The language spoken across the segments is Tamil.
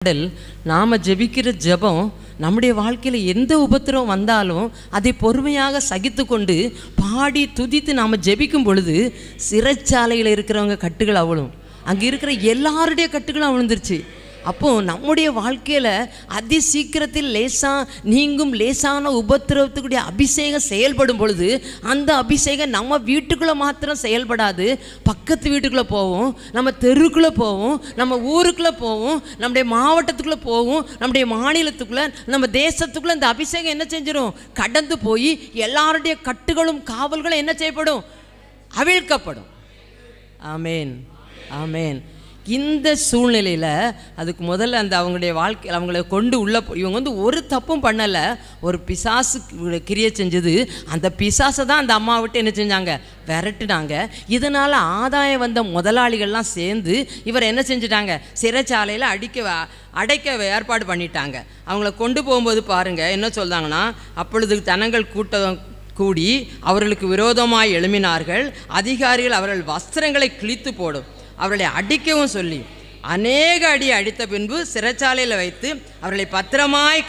நாம் ஜெபிக்கிற ஜெபம் நம்முடைய வாழ்க்கையில் எந்த உபத்திரம் வந்தாலும் அதை பொறுமையாக சகித்து கொண்டு பாடி துதித்து நாம் ஜெபிக்கும் பொழுது சிறைச்சாலையில் இருக்கிறவங்க கட்டுகள் அவ்வளவும், அங்கே இருக்கிற எல்லாருடைய கட்டுகளும் அவிழ்ந்துருச்சு. அப்போது நம்முடைய வாழ்க்கையில் அதி சீக்கிரத்தில் நீங்கும் லேசான உபத்திரவத்துக்குடைய அபிஷேகம் செயல்படும் பொழுது அந்த அபிஷேகம் நம்ம வீட்டுக்குள்ளே மாத்திரம் செயல்படாது, பக்கத்து வீட்டுக்குள்ளே போவோம், நம்ம தெருக்குள்ளே போவோம், நம்ம ஊருக்குள்ளே போவோம், நம்முடைய மாவட்டத்துக்குள்ளே போவோம், நம்முடைய மாநிலத்துக்குள்ளே, நம்ம தேசத்துக்குள்ளே இந்த அபிஷேகம் என்ன செஞ்சிடும், கடந்து போய் எல்லாருடைய கட்டுகளும் காவல்களும் என்ன செய்யப்படும், அவிழ்க்கப்படும். ஆமேன், ஆமேன். இந்த சூழ்நிலையில் அதுக்கு முதல்ல அந்த அவங்களுடைய வாழ்க்கையில் அவங்கள கொண்டு இவங்க ஒரு தப்பும் பண்ணலை, ஒரு பிசாசு கிரியை செஞ்சது. அந்த பிசாசை தான் அந்த அம்மா விட்டு என்ன செஞ்சாங்க, விரட்டுனாங்க. இதனால் ஆதாயம் வந்த முதலாளிகள்லாம் சேர்ந்து இவர் என்ன செஞ்சிட்டாங்க, சிறைச்சாலையில் அடைக்க ஏற்பாடு பண்ணிட்டாங்க. அவங்கள கொண்டு போகும்போது பாருங்கள் என்ன சொல்கிறாங்கன்னா, அப்பொழுது தனங்கள் கூடி அவர்களுக்கு விரோதமாய் எழும்பினார்கள். அதிகாரிகள் அவர்கள் வஸ்திரங்களை கிழித்து போடும், அவர்களை அடிக்கவும் சொல்லி அநேக அடி அடித்த பின்பு சிறைச்சாலையில் வைத்து அவர்களை பத்திரமாய்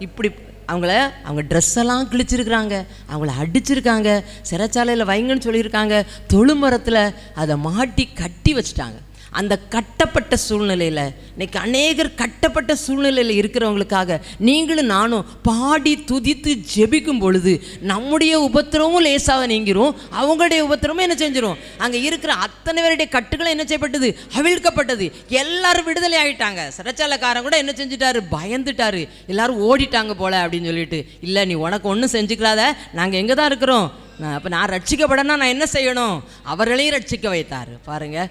இப்படி அவங்க ட்ரெஸ்ஸெல்லாம் கிழிச்சிருக்கிறாங்க, அவங்கள அடிச்சிருக்காங்க, சிறைச்சாலையில் வைங்கன்னு சொல்லியிருக்காங்க, தொழுமரத்தில் அதை மாட்டி கட்டி வச்சுட்டாங்க. அந்த கட்டப்பட்ட சூழ்நிலையில் இன்றைக்கி அநேகர் கட்டப்பட்ட சூழ்நிலையில் இருக்கிறவங்களுக்காக நீங்களும் நானும் பாடி துதித்து ஜெபிக்கும் பொழுது நம்முடைய உபத்திரமும் லேசாக நீங்கிரும், அவங்களுடைய உபத்திரமும் என்ன செஞ்சிடும், அங்கே இருக்கிற அத்தனை பேருடைய கட்டுகளை என்ன செய்யப்பட்டது, அவிழ்க்கப்பட்டது. எல்லாரும் விடுதலை ஆகிட்டாங்க. சிறைச்சாலைக்காரன் கூட என்ன செஞ்சுட்டாரு, பயந்துட்டாரு, எல்லாரும் ஓடிட்டாங்க போல அப்படின்னு சொல்லிட்டு. இல்லை, நீ உனக்கு ஒன்றும் செஞ்சுக்கிறாத, நாங்கள் எங்கே தான் இருக்கிறோம், அப்போ நான் ரட்சிக்கப்படனா நான் என்ன செய்யணும், அவர்களையும் ரட்சிக்க வைத்தார். பாருங்கள்,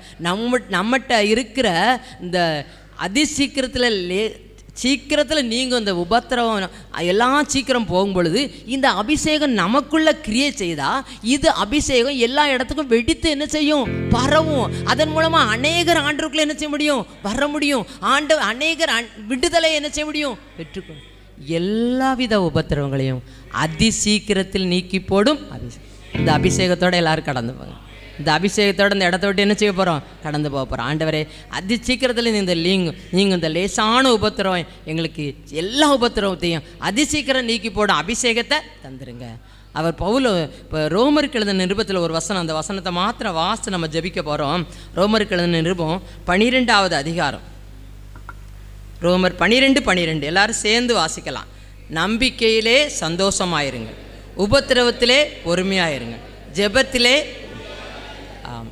நம்மகிட்ட இருக்கிற இந்த சீக்கிரத்தில் நீங்கள் இந்த உபத்திரவம் எல்லாம் சீக்கிரம் போகும் பொழுது இந்த அபிஷேகம் நமக்குள்ளே கிரியேட் செய்தால் இது அபிஷேகம் எல்லா இடத்துக்கும் வெடித்து என்ன செய்யும், பரவும். அதன் மூலமாக அநேகர் ஆண்டவருக்குள்ளே என்ன செய்ய முடியும், வர முடியும். அநேகர் விடுதலை என்ன செய்ய முடியும், பெற்றுக்கணும். எல்லாவித உபத்திரவங்களையும் அதி சீக்கிரத்தில் நீக்கி போடும் அபிஷேகம். இந்த அபிஷேகத்தோடு எல்லோரும் கடந்து போங்க. இந்த அபிஷேகத்தோடு இந்த இடத்த விட்டு என்ன செய்ய போகிறோம், கடந்து போக போகிறோம். ஆண்டவரே, அதி சீக்கிரத்தில் நீங்கள் இந்த லேசான உபத்திரம் எங்களுக்கு எல்லா உபத்திரவத்தையும் அதி சீக்கிரம் நீக்கி போடும் அபிஷேகத்தை தந்துருங்க. அவர் பவுல் இப்போ ரோமருக்கு எழுதின நிருபத்தில் ஒரு வசனம், அந்த வசனத்தை மாத்திரம் வாசித்து நம்ம ஜெபிக்க போகிறோம். ரோமருக்கு எழுதின நிருபம் 12வது அதிகாரம், ரோமர் 12:12 எல்லாரும் சேர்ந்து வாசிக்கலாம். நம்பிக்கையிலே சந்தோஷமாயிருங்க, உபத்திரவத்திலே பொறுமையாயிருங்க, ஜெபத்திலே. ஆமாம்,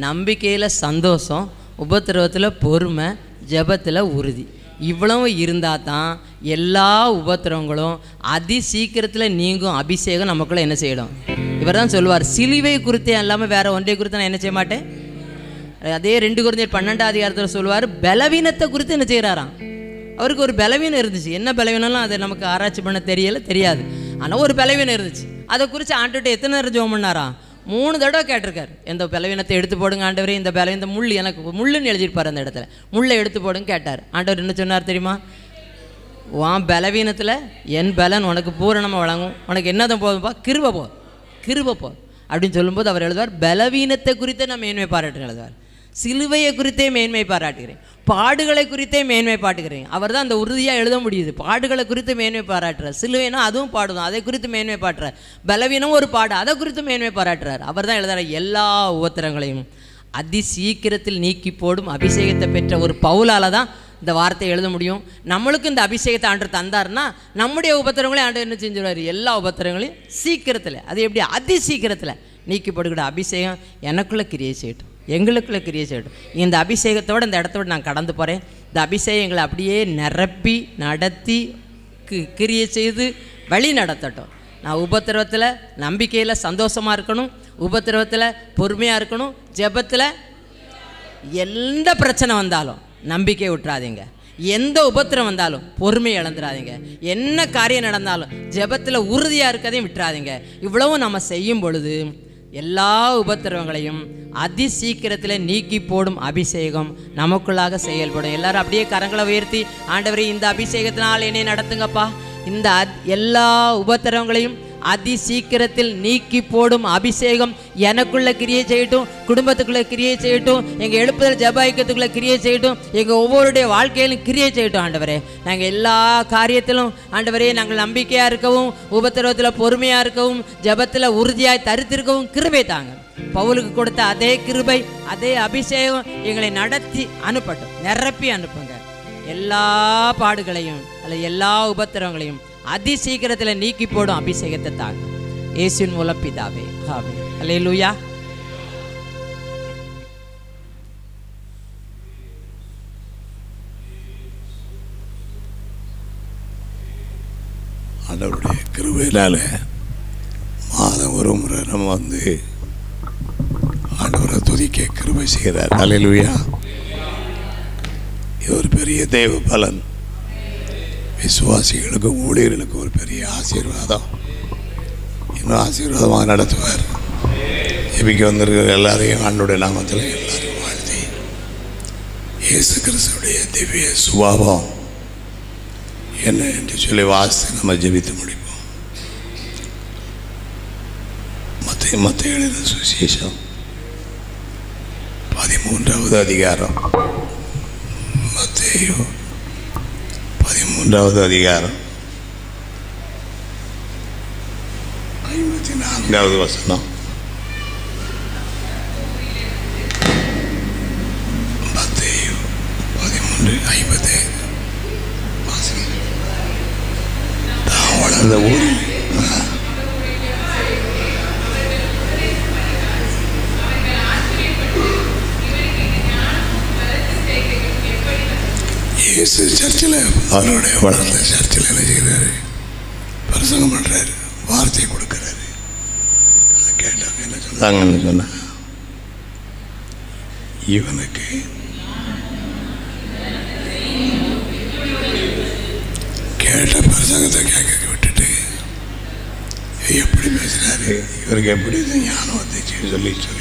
நம்பிக்கையில் சந்தோஷம், உபத்திரவத்தில் பொறுமை, ஜெபத்தில் உறுதி. இவ்வளவு இருந்தால் தான் எல்லா உபத்திரவங்களும் அதி சீக்கிரத்தில் நீங்கும் அபிஷேகம் நமக்குள்ளே என்ன செய்யணும். இவர் தான் சொல்லுவார், சிலுவை குறித்தே இல்லாமல் வேறு ஒன்றை குறித்து நான் என்ன செய்ய மாட்டேன். அதே 2 கொரிந்தியர் 12வது அதிகாரத்தில் சொல்லுவார், பலவீனத்தை குறித்து என்ன செய்கிறாராம். அவருக்கு ஒரு பலவீனம் இருந்துச்சு. என்ன பலவீனம்லாம் அதை நமக்கு ஆராய்ச்சி பண்ண தெரியாது. ஆனால் ஒரு பலவீனம் இருந்துச்சு. அதை குறித்து ஆண்டவர்கிட்ட எத்தனை நேரம் ஜெபம் பண்ணாரா, 3 தடவை கேட்டிருக்காரு. எந்த பலவீனத்தை எடுத்து போடுங்க ஆண்டவரே, இந்த முள் எனக்கு முள்ளுன்னு எழுதியிருப்பார், அந்த இடத்துல முள்ளை எடுத்து போடுங்க கேட்டார். ஆண்டவர் என்ன சொன்னார் தெரியுமா, உன் பலவீனத்தில் என் பலன் உனக்கு பூரணமாக வழங்கும், உனக்கு என்னதான் போதும்பா, கிருபை போ அப்படின்னு சொல்லும்போது அவர் எழுதுவார், பலவீனத்தை குறித்தே நான் மேன்மை பாராட்டுறேன் எழுதுவார். சிலுவையை குறித்தே மேன்மை பாராட்டுகிறேன், பாடுகளை குறித்தே மேன்மை பாட்டுகிறேன். அவர் தான் அந்த உறுதியாக எழுத முடியுது. பாடுகளை குறித்து மேன்மை பாராட்டுறார், சிலுவைனா அதுவும் பாடுவோம், அதை குறித்து மேன்மை பாட்டுறார், பலவீனம் ஒரு பாடு, அதை குறித்து மேன்மை பாராட்டுறார். அவர் தான் எழுதுறார், எல்லா உபத்திரங்களையும் அதி சீக்கிரத்தில் நீக்கி போடும் அபிஷேகத்தை பெற்ற ஒரு பவுலால் தான் இந்த வார்த்தையை எழுத முடியும். நம்மளுக்கும் இந்த அபிஷேகத்தை ஆண்டவர் தந்தார்னா நம்முடைய உபத்திரங்களையும் ஆண்டவர் என்ன செஞ்சுருவார், எல்லா உபத்திரங்களையும் சீக்கிரத்தில், அது எப்படி அதி சீக்கிரத்தில் நீக்கி போடுகிற அபிஷேகம் எனக்குள்ளே கிரியை செய்யட்டும், எங்களுக்குள்ளே கிரியை செய்யட்டும். இந்த அபிஷேகத்தோடு இந்த இடத்தோடு நான் கடந்து போகிறேன். இந்த அபிஷேகம் எங்களை அப்படியே நிரப்பி நடத்தி கிரியை செய்து வழி நடத்தட்டும். நான் உபத்திரவத்தில் நம்பிக்கையில் சந்தோஷமாக இருக்கணும், உபத்திரவத்தில் பொறுமையாக இருக்கணும், ஜெபத்தில் எந்த பிரச்சனை வந்தாலும் நம்பிக்கை விட்டுறாதீங்க, எந்த உபத்திரம் வந்தாலும் பொறுமை இழந்துடாதீங்க, என்ன காரியம் நடந்தாலும் ஜெபத்தில் உறுதியாக இருக்கதையும் விட்டுறாதீங்க. இவ்வளவும் நம்ம செய்யும் பொழுது எல்லா உபத்திரவங்களையும் அதி சீக்கிரத்தில் நீக்கி போடும் அபிஷேகம் நமக்குள்ளாக செயல்படும். எல்லாரும் அப்படியே கரங்களை உயர்த்தி, ஆண்டவரே இந்த அபிஷேகத்தினால் என்னை நடத்துங்கப்பா, இந்த எல்லா உபத்திரவங்களையும் அதி சீக்கிரத்தில் நீக்கி போடும் அபிஷேகம் எனக்குள்ள கிரியை செய்யட்டும், குடும்பத்துக்குள்ள கிரியை செய்யட்டும், எங்கள் எழுப்புதல் ஜெப ஐக்கியத்துக்குள்ள கிரியை செய்யட்டும், எங்கள் ஒவ்வொருடைய வாழ்க்கையிலும் கிரியை செய்யட்டும். ஆண்டவரே, நாங்கள் எல்லா காரியத்திலும் ஆண்டவரே நாங்கள் நம்பிக்கையாக இருக்கவும், உபத்திரவத்தில் பொறுமையாக இருக்கவும், ஜெபத்தில் உறுதியாய் தரித்திருக்கவும் கிருபை தாங்க. பவுலுக்கு கொடுத்த அதே கிருபை, அதே அபிஷேகம் எங்களை நடத்தி அனுப்பட்டும், நிரப்பி அனுப்புங்க. எல்லா பாடுகளையும் அல்ல எல்லா உபத்திரவங்களையும் அதி சீக்கிரத்தில் நீக்கி போடும் அபிஷேகத்தை தாங்க. இயேசுவின் மூலம் பிதாவே, ஆமென். அல்லேலூயா. ஆண்டவருடைய கிருபையினால மாதம் ஒரு முறை நம்ம வந்து ஆண்டவரை துதிக்க கிருபை செய்கிறார். அல்லேலூயா. இது ஒரு பெரிய தெய்வ பலன். விசுவாசிகளுக்கும் ஊழியர்களுக்கும் ஒரு பெரிய ஆசீர்வாதம். இன்னும் ஆசீர்வாதமாக நடத்துவார். ஜெபிக்க வந்திருக்கிற எல்லாரையும் ஆண்டவருடைய நாமத்தில் எல்லாரையும் வாழ்த்தி இயேசு கிறிஸ்துவுடைய திவ்ய சுபாவம் என்ன என்று சொல்லி வாசித்து நம்ம ஜெபித்து முடிப்போம். மத்தேயு எழுதின சுவிசேஷம் 13வது அதிகாரம். மத்தேயு 13வது அதிகாரம் 54வது வசனம். மத்தேயு 13:55. தான் வளர்ந்த ஊரில் இயேசு சர்ச்சில் அவருடைய வளர்ந்த சர்ச்சில் என்ன செய்கிறாரு? பிரசங்கம் பண்ணுறாரு, வார்த்தை கொடுக்குறாரு. அதை கேட்டாங்க, என்ன சொன்னாங்கன்னு சொன்னால், இவனுக்கு கேட்ட பிரசங்கத்தை கேட்க விட்டுட்டு எப்படி பேசுகிறாரு, இவருக்கு எப்படி ஞானம் வந்துச்சு சொல்லிட்டு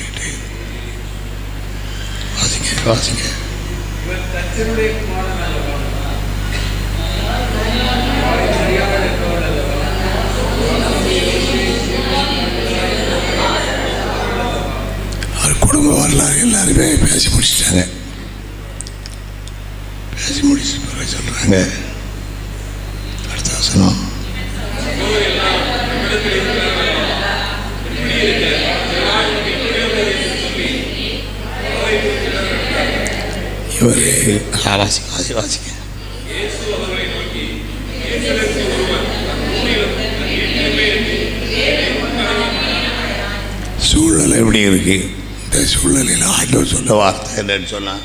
வாசிங்க. அவர் குடும்ப வரலாறு எல்லாருமே பேசி முடிச்சிட்டாங்க. பேசி முடிச்சு பிறகு சொல்றாங்க, அடுத்த வசனம், இவரே வாசிக்க. சூழ்நிலை எப்படி இருக்கு? இந்த சூழ்நிலையில் ஆண்டவர் சொல்ல வார்த்தை என்னன்னு சொன்னால்,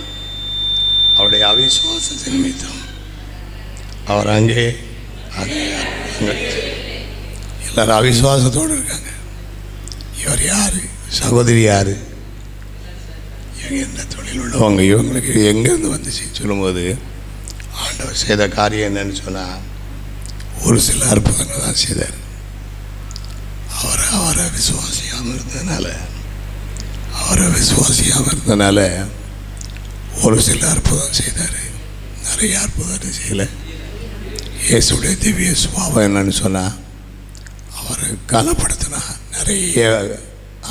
அவருடைய அவிசுவாசத்தின் நிமித்தம் அவர் அங்கே எல்லாரும் அவிசுவாசத்தோடு இருக்காங்க. இவர் யாரு? சகோதரி யாரு? எந்த தொழில் உள்ளவங்க? இவங்களுக்கு எங்கேருந்து வந்துச்சு சொல்லும்போது, ஆண்டவர் செய்த காரியம் என்னன்னு சொன்னால், ஒரு சில அற்புதங்கள் தான் செய்தார். அவரை விசுவாசியாமல் இருந்ததுனால ஒரு சில அற்புதம் செய்தார். நிறைய அற்புதம் செய்யலை. இயேசுடைய திவ்ய சுபாவம் என்னன்னு சொன்னால், அவரை கனப்படுத்தினா நிறைய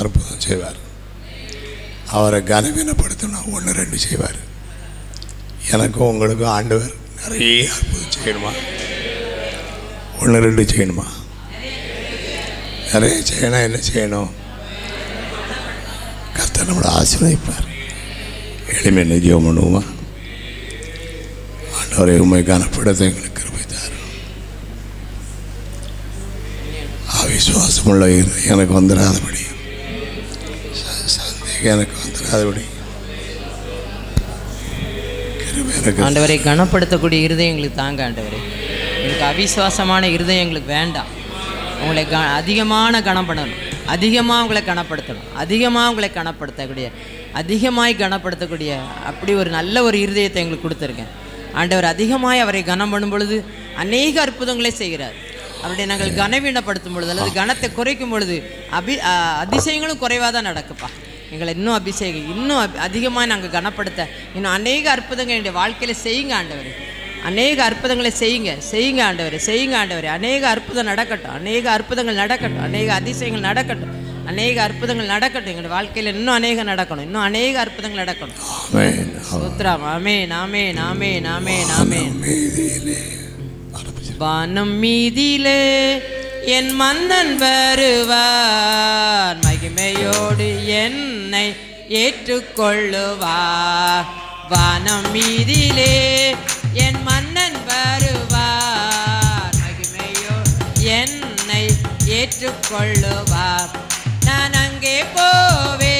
அற்புதம் செய்வார். அவரை கனவீனப்படுத்தினா 1-2 செய்வார். எனக்கும் உங்களுக்கும் ஆண்டவர் நிறைய அற்புதம் செய்யணுமா? 1-2 செய்யணுமா? நிறைய செய்யணும். என்ன செய்யணும்? கர்த்தர் நம்மளை ஆசீர்வதிப்பார். எளிமையான ஜெபம் பண்ணுவோமா? ஆண்டவரை உண்மை கனப்படுத்த எங்களுக்கு கிருபை தாரும். அவிசுவாசமுள்ள எனக்கு வந்துடாதபடி, சந்தேகம் எனக்கு வந்துடாதபடி ஆண்டவரை கனப்படுத்தக்கூடிய இருதயம் எங்களுக்கு தாங்க. ஆண்டவரே, எங்களுக்கு அவிசுவாசமான இருதயம் எங்களுக்கு வேண்டாம். உங்களை அதிகமான கனப்படணும், அதிகமாக உங்களை கனப்படுத்தணும், அதிகமாக உங்களை கனப்படுத்தக்கூடிய, அதிகமாய் கனப்படுத்தக்கூடிய அப்படி ஒரு நல்ல ஒரு இருதயத்தை எங்களுக்கு கொடுத்துருக்கேன். ஆண்டவர் அதிகமாய் அவரை கனம் பண்ணும் பொழுது அநேக அற்புதங்களே செய்கிறார். அவருடைய நாங்கள் கனவீனப்படுத்தும் பொழுது அல்லது கனத்தை குறைக்கும் பொழுது அதிசயங்களும் குறைவாக தான் நடக்குப்பா. எங்களை இன்னும் அபிஷேகம் இன்னும் அதிகமாக நாங்கள் கனப்படுத்த இன்னும் அநேக அற்புதங்கள் என்னுடைய வாழ்க்கையில் செய்யுங்க ஆண்டவர். அநேக அற்புதங்களை செய்யுங்க ஆண்டவரே, செய்யுங்க ஆண்டவரே. அநேக அற்புதம் நடக்கட்டும், அநேக அற்புதங்கள் நடக்கட்டும், அநேக அதிசயங்கள் நடக்கட்டும், அநேக அற்புதங்கள் நடக்கட்டும். எங்களுடைய வாழ்க்கையில் இன்னும் அநேகம் நடக்கணும், இன்னும் அநேக அற்புதங்கள் நடக்கணும். ஸ்தோத்திரம். ஆமென், ஆமென், ஆமென், ஆமென், ஆமென். வானம் மீதிலே என் மன்னன் வருவார், மகிமையோடு என்னை ஏற்றுக்கொள்ளுவார். வானம் மீதிலே என் மன்னன் வருவார், மகிமையோடு என்னை ஏற்றுக்கொள்ளுவார். நான் அங்கே போவே